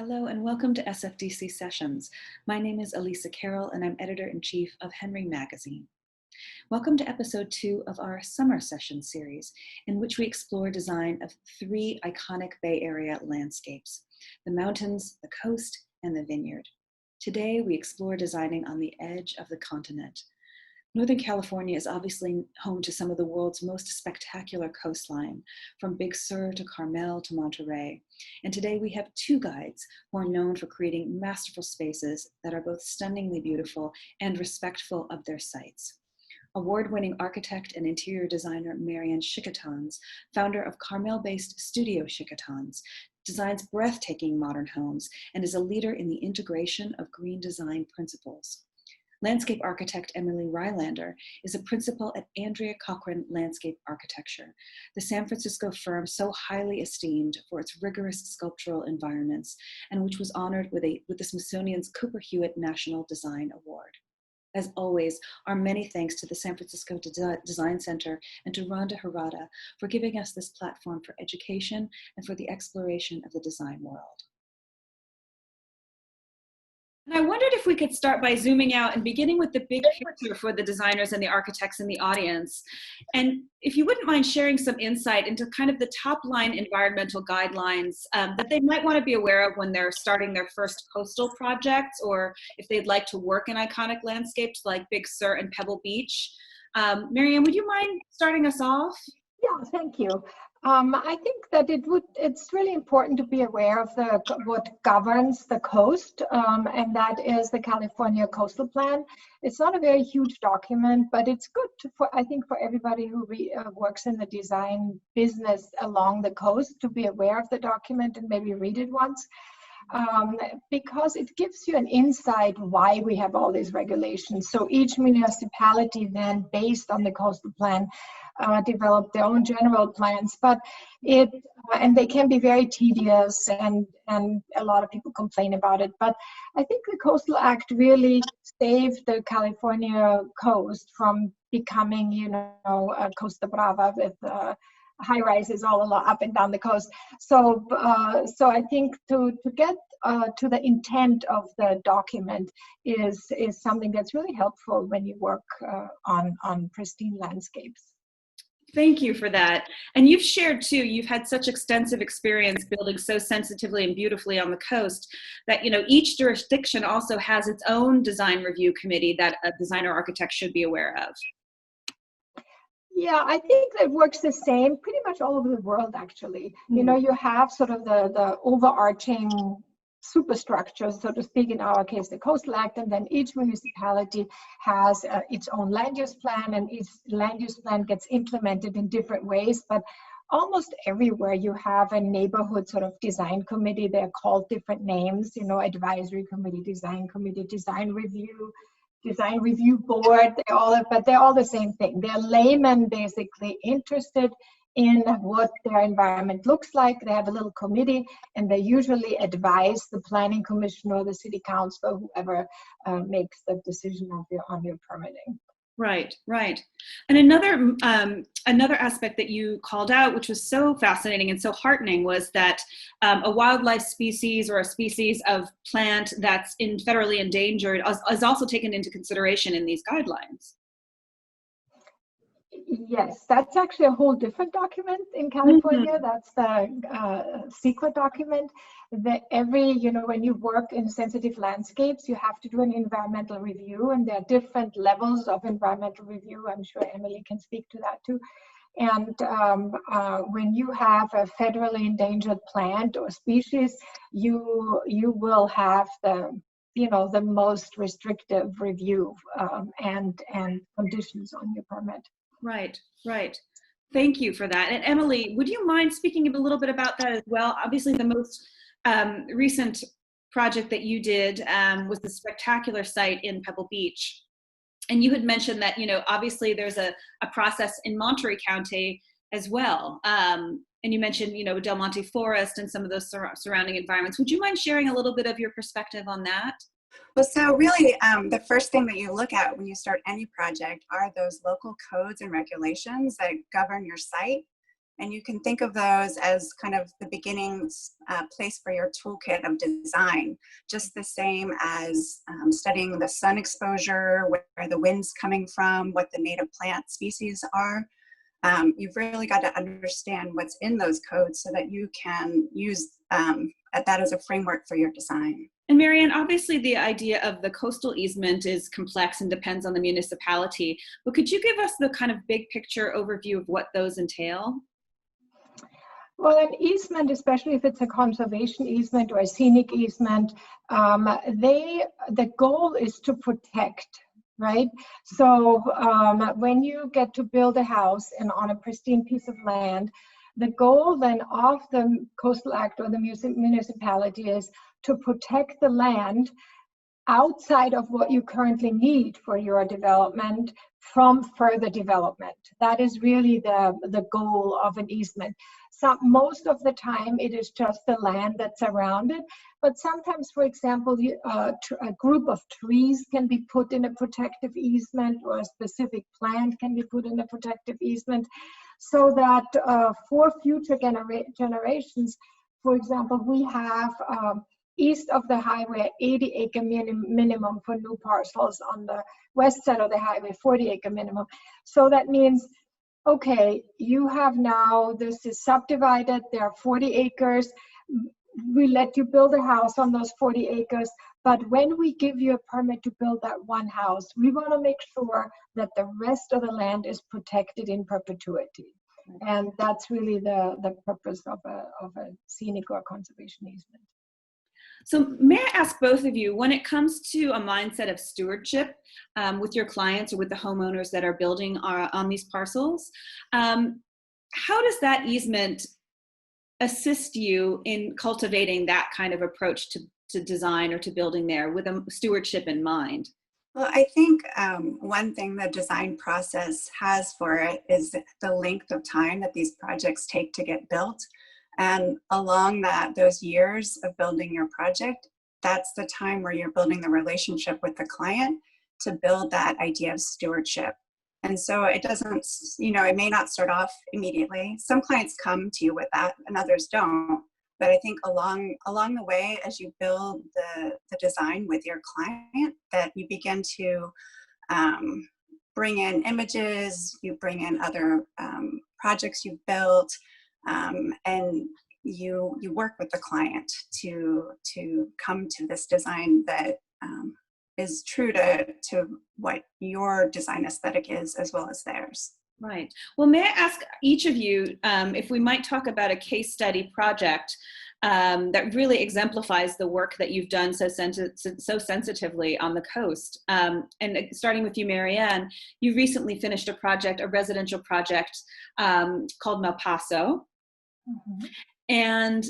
Hello and welcome to SFDC Sessions. My name is Alisa Carroll and I'm editor-in-chief of Henry Magazine. Welcome to episode 2 of our Summer Session series, in which we explore design of 3 iconic Bay Area landscapes: the mountains, the coast, and the vineyard. Today we explore designing on the edge of the continent. Northern California is obviously home to some of the world's most spectacular coastline, from Big Sur to Carmel to Monterey. And today we have 2 guides who are known for creating masterful spaces that are both stunningly beautiful and respectful of their sites. Award-winning architect and interior designer Marian Schicketanz, founder of Carmel-based studio Schicketanz, designs breathtaking modern homes and is a leader in the integration of green design principles. Landscape architect Emily Ryland is a principal at Andrea Cochran Landscape Architecture, the San Francisco firm so highly esteemed for its rigorous sculptural environments, and which was honored with the Smithsonian's Cooper Hewitt National Design Award. As always, our many thanks to the San Francisco Design Center and to Rhonda Harada for giving us this platform for education and for the exploration of the design world. And I wondered if we could start by zooming out and beginning with the big picture for the designers and the architects in the audience. And if you wouldn't mind sharing some insight into kind of the top line environmental guidelines that they might want to be aware of when they're starting their first coastal projects, or if they'd like to work in iconic landscapes like Big Sur and Pebble Beach. Marianne, would you mind starting us off? Yeah, thank you. I think that it's really important to be aware of what governs the coast, and that is the California Coastal Plan. It's not a very huge document, but it's good I think for everybody who works in the design business along the coast to be aware of the document and maybe read it once. Because it gives you an insight why we have all these regulations. So each municipality then, based on the coastal plan, develop their own general plans, but and they can be very tedious, and a lot of people complain about it. But I think the Coastal Act really saved the California coast from becoming, a Costa Brava with high rises all up and down the coast. So I think to get to the intent of the document is something that's really helpful when you work on pristine landscapes. Thank you for that. And you've shared too, you've had such extensive experience building so sensitively and beautifully on the coast that, each jurisdiction also has its own design review committee that a designer architect should be aware of. Yeah, I think that works the same pretty much all over the world, actually. You have sort of the overarching superstructure, so to speak, in our case, the Coastal Act, and then each municipality has its own land use plan, and each land use plan gets implemented in different ways. But almost everywhere you have a neighborhood sort of design committee. They're called different names, advisory committee, design review board. They're all the same thing. They're laymen basically interested in what their environment looks like. They have a little committee, and they usually advise the planning commission or the city council, whoever makes the decision on your permitting. Right. And another aspect that you called out, which was so fascinating and so heartening, was that a wildlife species or a species of plant that's federally endangered is also taken into consideration in these guidelines. Yes, that's actually a whole different document in California. That's the secret document. That when you work in sensitive landscapes, you have to do an environmental review, and there are different levels of environmental review. I'm sure Emily can speak to that too. And when you have a federally endangered plant or species, you will have the most restrictive review and conditions on your permit. Right. Thank you for that. And Emily, would you mind speaking a little bit about that as well? Obviously, the most recent project that you did was the spectacular site in Pebble Beach. And you had mentioned that, obviously there's a process in Monterey County as well. And you mentioned, Del Monte Forest and some of those surrounding environments. Would you mind sharing a little bit of your perspective on that? Well, so really, the first thing that you look at when you start any project are those local codes and regulations that govern your site. And you can think of those as kind of the beginning place for your toolkit of design, just the same as studying the sun exposure, where the wind's coming from, what the native plant species are. You've really got to understand what's in those codes so that you can use that as a framework for your design. And Marianne, obviously the idea of the coastal easement is complex and depends on the municipality, but could you give us the kind of big picture overview of what those entail? Well, an easement, especially if it's a conservation easement or a scenic easement, the goal is to protect, right? So when you get to build a house on a pristine piece of land, the goal then of the Coastal Act or the municipality is to protect the land outside of what you currently need for your development from further development. That is really the goal of an easement. So most of the time it is just the land that's around it, but sometimes, for example, a group of trees can be put in a protective easement, or a specific plant can be put in a protective easement, so that for future generations, for example, we have east of the highway, 80-acre minimum for new parcels. On the west side of the highway, 40-acre minimum. So that means, okay, you have now, this is subdivided, there are 40 acres. We let you build a house on those 40 acres. But when we give you a permit to build that one house, we want to make sure that the rest of the land is protected in perpetuity. And that's really the purpose of a scenic or conservation easement. So may I ask both of you, when it comes to a mindset of stewardship with your clients or with the homeowners that are building on these parcels, how does that easement assist you in cultivating that kind of approach to design or to building there with a stewardship in mind? Well, I think one thing the design process has for it is the length of time that these projects take to get built. And along those years of building your project, that's the time where you're building the relationship with the client to build that idea of stewardship. And so it doesn't, it may not start off immediately. Some clients come to you with that and others don't. But I think along the way, as you build the design with your client, that you begin to bring in images, you bring in other projects you've built, and you work with the client to come to this design that is true to what your design aesthetic is, as well as theirs. Right. Well, may I ask each of you if we might talk about a case study project that really exemplifies the work that you've done so sensitively on the coast. And starting with you, Marianne, you recently finished a residential project called Paso. Mm-hmm. And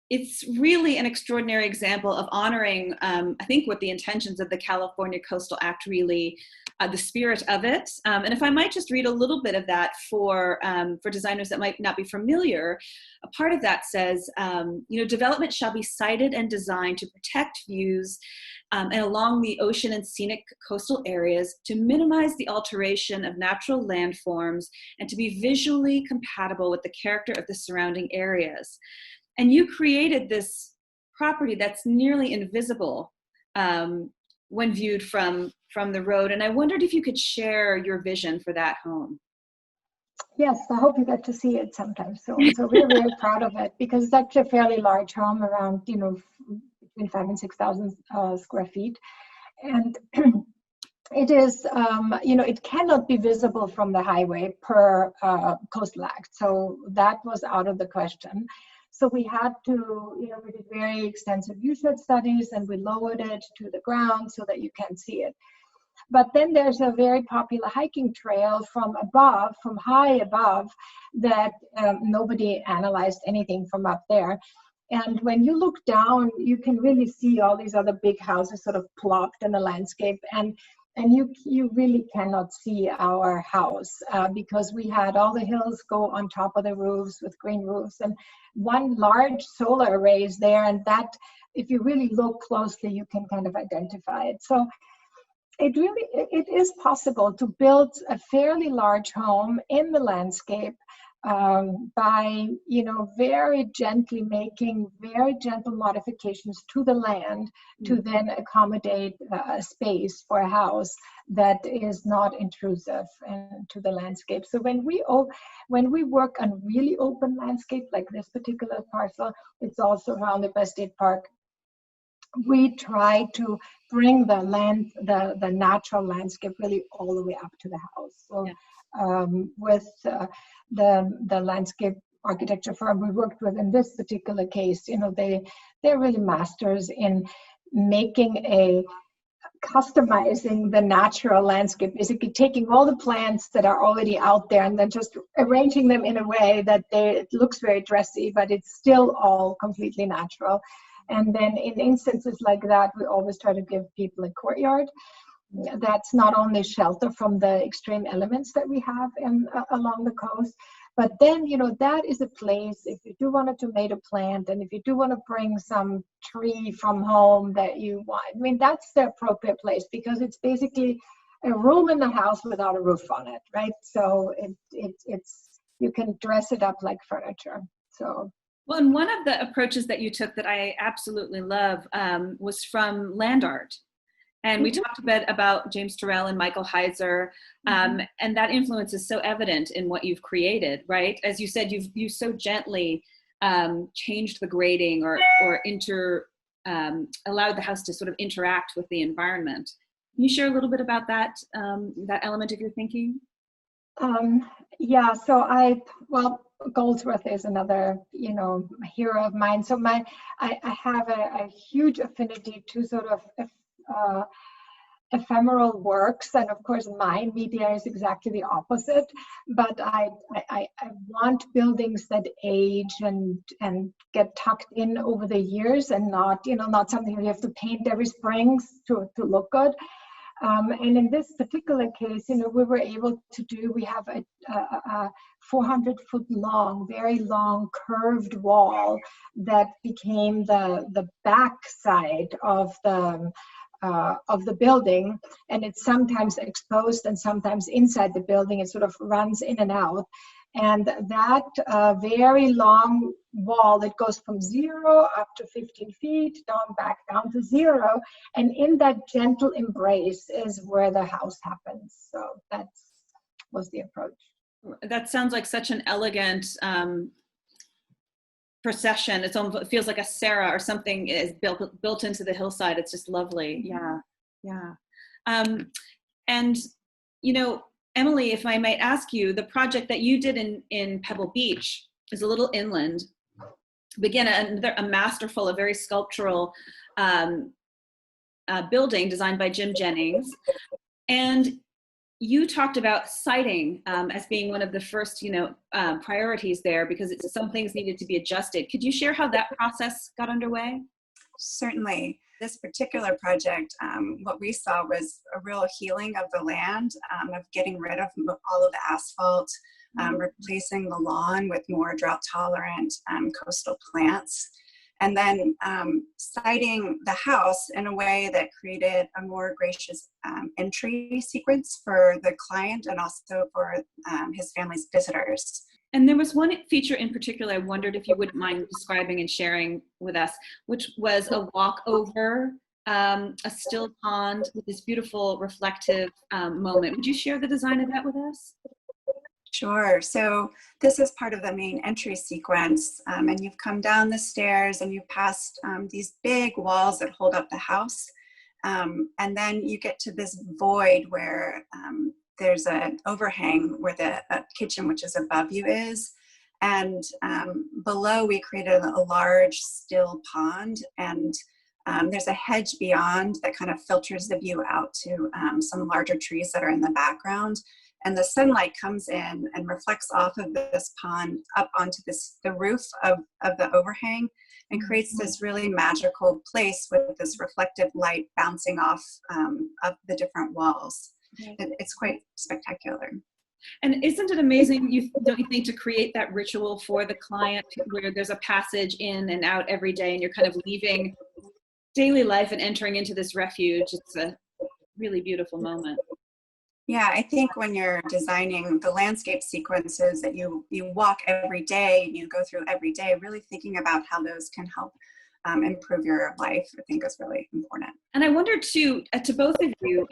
it's really an extraordinary example of honoring, I think, what the intentions of the California Coastal Act really, the spirit of it. And if I might just read a little bit of that for designers that might not be familiar, a part of that says, development shall be sited and designed to protect views and along the ocean and scenic coastal areas, to minimize the alteration of natural landforms and to be visually compatible with the character of the surrounding areas. And you created this property that's nearly invisible when viewed from the road. And I wondered if you could share your vision for that home. Yes, I hope you get to see it sometime soon. So we're very proud of it, because it's actually a fairly large home, around between 5,000 and 6,000 square feet. And it is, it cannot be visible from the highway per Coastal Act. So that was out of the question. So we had to, we did very extensive viewshed studies, and we lowered it to the ground so that you can see it. But then there's a very popular hiking trail from high above, that nobody analyzed anything from up there. And when you look down, you can really see all these other big houses sort of plopped in the landscape. And you really cannot see our house because we had all the hills go on top of the roofs with green roofs, and one large solar array is there, and that, if you really look closely, you can kind of identify it. So it is possible to build a fairly large home in the landscape by, very gently making very gentle modifications to the land to then accommodate a space for a house that is not intrusive to the landscape. So when we work on really open landscape, like this particular parcel, it's also surrounded by state park. We try to bring the natural landscape really all the way up to the house. So with the landscape architecture firm we worked with in this particular case, they're really masters in customizing the natural landscape, basically taking all the plants that are already out there and then just arranging them in a way that it looks very dressy, but it's still all completely natural. And then in instances like that, we always try to give people a courtyard that's not only shelter from the extreme elements that we have along the coast, but then, that is a place, if you do want a tomato plant and if you do want to bring some tree from home that you want, that's the appropriate place, because it's basically a room in the house without a roof on it, right? So it's you can dress it up like furniture. So. Well, and one of the approaches that you took that I absolutely love was from land art. And we talked a bit about James Turrell and Michael Heiser, and that influence is so evident in what you've created, right? As you said, you've so gently changed the grading or allowed the house to sort of interact with the environment. Can you share a little bit about that element of your thinking? So Goldsworth is another, hero of mine. So I have a huge affinity to sort of ephemeral works, and of course my media is exactly the opposite. But I want buildings that age and get tucked in over the years, and not something that you have to paint every spring to look good. And in this particular case, we were able to we have a 400-foot long, very long curved wall that became the back side of the building, and it's sometimes exposed and sometimes inside the building. It sort of runs in and out. And that very long wall that goes from 0 up to 15 feet, back down to 0. And in that gentle embrace is where the house happens. So that was the approach. That sounds like such an elegant procession. It feels like a Sarah or something is built into the hillside. It's just lovely. Yeah. And, Emily, if I might ask you, the project that you did in Pebble Beach is a little inland. Again, a masterful, a very sculptural building designed by Jim Jennings. And you talked about siting as being one of the first, priorities there, because some things needed to be adjusted. Could you share how that process got underway? Certainly. This particular project, what we saw was a real healing of the land, of getting rid of all of the asphalt, replacing the lawn with more drought-tolerant coastal plants, and then siting the house in a way that created a more gracious entry sequence for the client and also for his family's visitors. And there was one feature in particular I wondered if you wouldn't mind describing and sharing with us, which was a walk over a still pond with this beautiful reflective moment. Would you share the design of that with us? Sure. So this is part of the main entry sequence, and you've come down the stairs and you've passed these big walls that hold up the house. And then you get to this void where there's an overhang where the kitchen, which is above you, is. And below we created a large still pond, and there's a hedge beyond that kind of filters the view out to some larger trees that are in the background. And the sunlight comes in and reflects off of this pond up onto the roof of the overhang, and creates this really magical place with this reflective light bouncing off of the different walls. It's quite spectacular. And isn't it amazing, don't you think, to create that ritual for the client where there's a passage in and out every day and you're kind of leaving daily life and entering into this refuge? It's a really beautiful moment. Yeah, I think when you're designing the landscape sequences that you walk every day, you go through every day, really thinking about how those can help improve your life, I think is really important. And I wonder to both of you,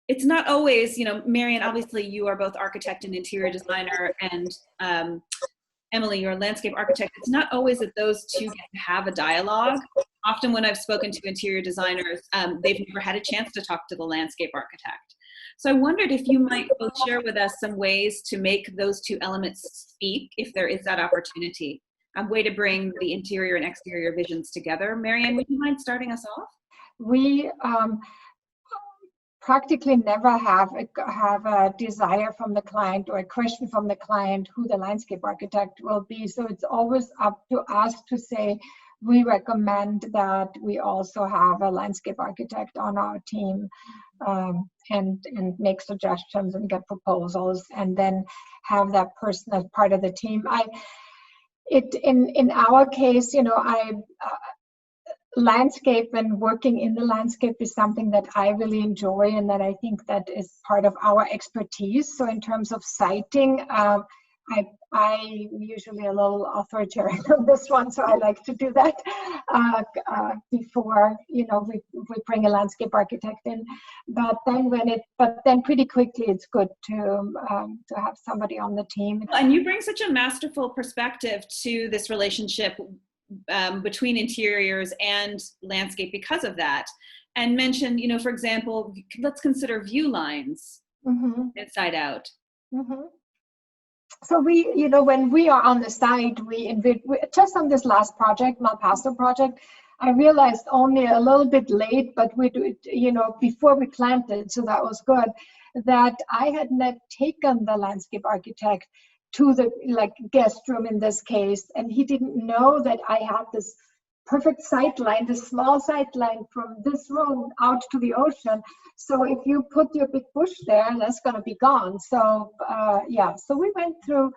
it's not always, Marianne, obviously you are both architect and interior designer, and Emily, you're a landscape architect. It's not always that those two get to have a dialogue. Often when I've spoken to interior designers, they've never had a chance to talk to the landscape architect. So I wondered if you might both share with us some ways to make those two elements speak, if there is that opportunity, a way to bring the interior and exterior visions together. Marianne, would you mind starting us off? We practically never have a desire from the client or a question from the client who the landscape architect will be. So it's always up to us to say, we recommend that we also have a landscape architect on our team, and make suggestions and get proposals, and then have that person as part of the team. In our case, landscape and working in the landscape is something that I really enjoy, and that I think that is part of our expertise. So in terms of siting, I usually a little authoritarian on this one, so I like to do that before we bring a landscape architect in. But then pretty quickly it's good to have somebody on the team. And you bring such a masterful perspective to this relationship between interiors and landscape because of that. And mention, for example, let's consider view lines inside out. Mm-hmm. So when we are on the site, we just on this last project, my Paso project, I realized only a little bit late, but we do it, before we planted, so that was good, that I had not taken the landscape architect to the guest room in this case, and he didn't know that I had this perfect sight line, this small sight line from this room out to the ocean. So if you put your big bush there, that's going to be gone. So so we went through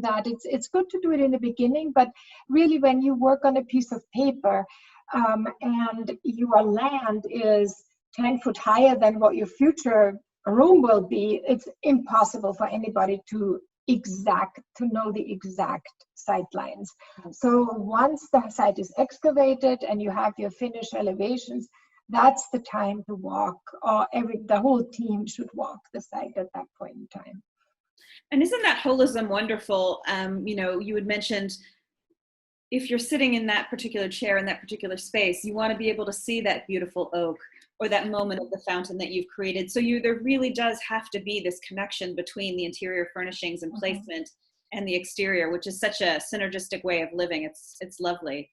that. It's good to do it in the beginning, but really when you work on a piece of paper and your land is 10 foot higher than what your future room will be, it's impossible for anybody to know the exact sight lines. So once the site is excavated and you have your finished elevations, that's the time to walk, or the whole team should walk the site at that point in time. And isn't that holism wonderful? You had mentioned if you're sitting in that particular chair in that particular space, you want to be able to see that beautiful oak or that moment of the fountain that you've created. So there really does have to be this connection between the interior furnishings and placement and the exterior, which is such a synergistic way of living. It's lovely.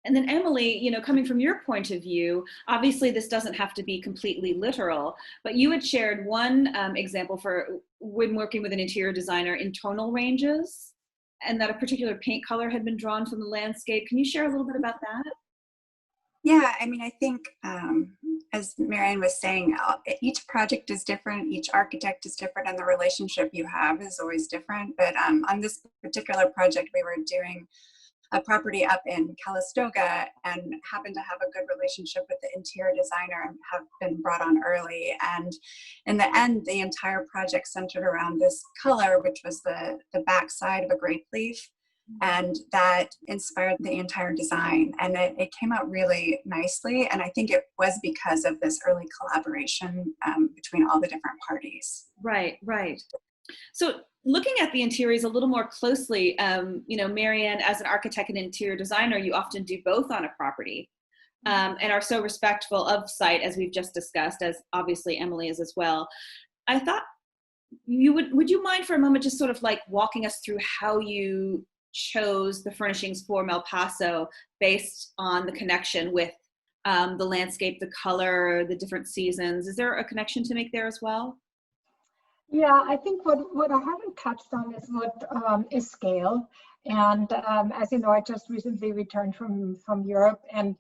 And then Emily, coming from your point of view, obviously this doesn't have to be completely literal, but you had shared one example for when working with an interior designer in tonal ranges, and that a particular paint color had been drawn from the landscape. Can you share a little bit about that? Yeah, I think as Marianne was saying, each project is different, each architect is different, and the relationship you have is always different. But on this particular project, we were doing a property up in Calistoga and happened to have a good relationship with the interior designer and have been brought on early. And in the end, the entire project centered around this color, which was the back side of a grape leaf. And that inspired the entire design, and it came out really nicely. And I think it was because of this early collaboration between all the different parties. Right. So looking at the interiors a little more closely, Marianne, as an architect and interior designer, you often do both on a property and are so respectful of site, as we've just discussed, as obviously Emily is as well. I thought would you mind for a moment just sort of walking us through how you chose the furnishings for El Paso based on the connection with the landscape, the color, the different seasons? Is there a connection to make there as well? Yeah, I think what I haven't touched on is what is scale. And as you know, I just recently returned from Europe, and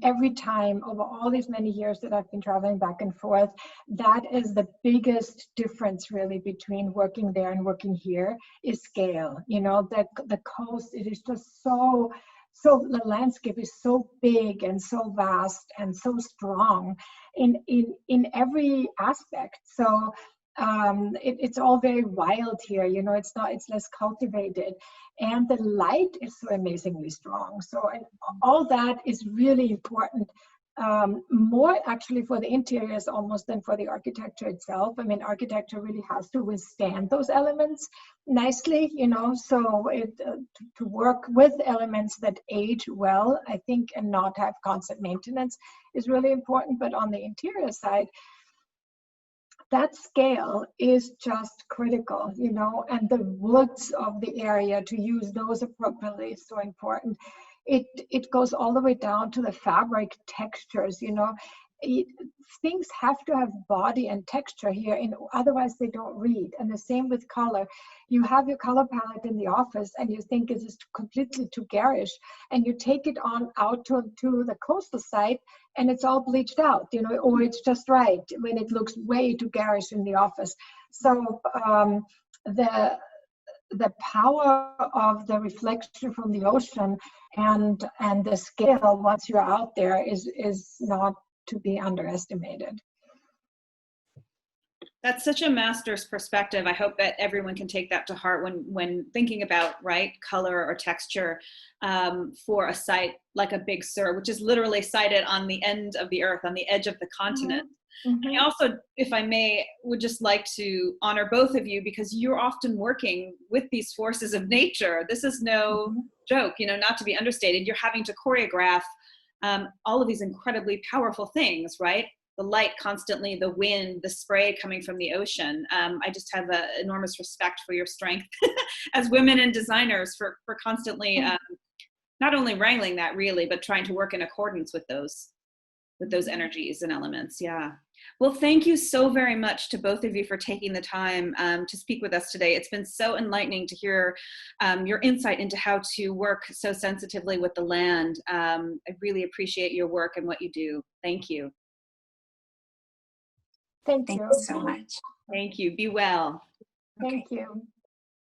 every time over all these many years that I've been traveling back and forth, that is the biggest difference really between working there and working here is scale. The coast, it is just so so the landscape is so big and so vast and so strong in every aspect. So it's all very wild here, you know, it's less cultivated, and the light is so amazingly strong. So all that is really important, more actually for the interiors almost than for the architecture itself. I mean, architecture really has to withstand those elements nicely, you know, so to work with elements that age well, I think, and not have constant maintenance is really important. But on the interior side, that scale is just critical, you know, and the woods of the area, to use those appropriately, is so important. It goes all the way down to the fabric textures, you know. Things have to have body and texture here, otherwise they don't read. And the same with color. You have your color palette in the office and you think it is completely too garish, and you take it on out to the coastal side and it's all bleached out, you know, or it's just right when it looks way too garish in the office. So the power of the reflection from the ocean and the scale once you're out there is not to be underestimated. That's such a master's perspective. I hope that everyone can take that to heart when thinking about, right, color or texture for a site like a Big Sur, which is literally sited on the end of the earth, on the edge of the continent. Mm-hmm. I also, if I may, would just like to honor both of you, because you're often working with these forces of nature. This is no joke, you know, not to be understated. You're having to choreograph all of these incredibly powerful things, right? The light constantly, the wind, the spray coming from the ocean. I just have an enormous respect for your strength as women and designers for constantly not only wrangling that really, but trying to work in accordance with those energies and elements. Yeah. Well, thank you so very much to both of you for taking the time to speak with us today. It's been so enlightening to hear your insight into how to work so sensitively with the land. I really appreciate your work and what you do. Thank you. Thank you so much. Thank you. Be well. Thank you.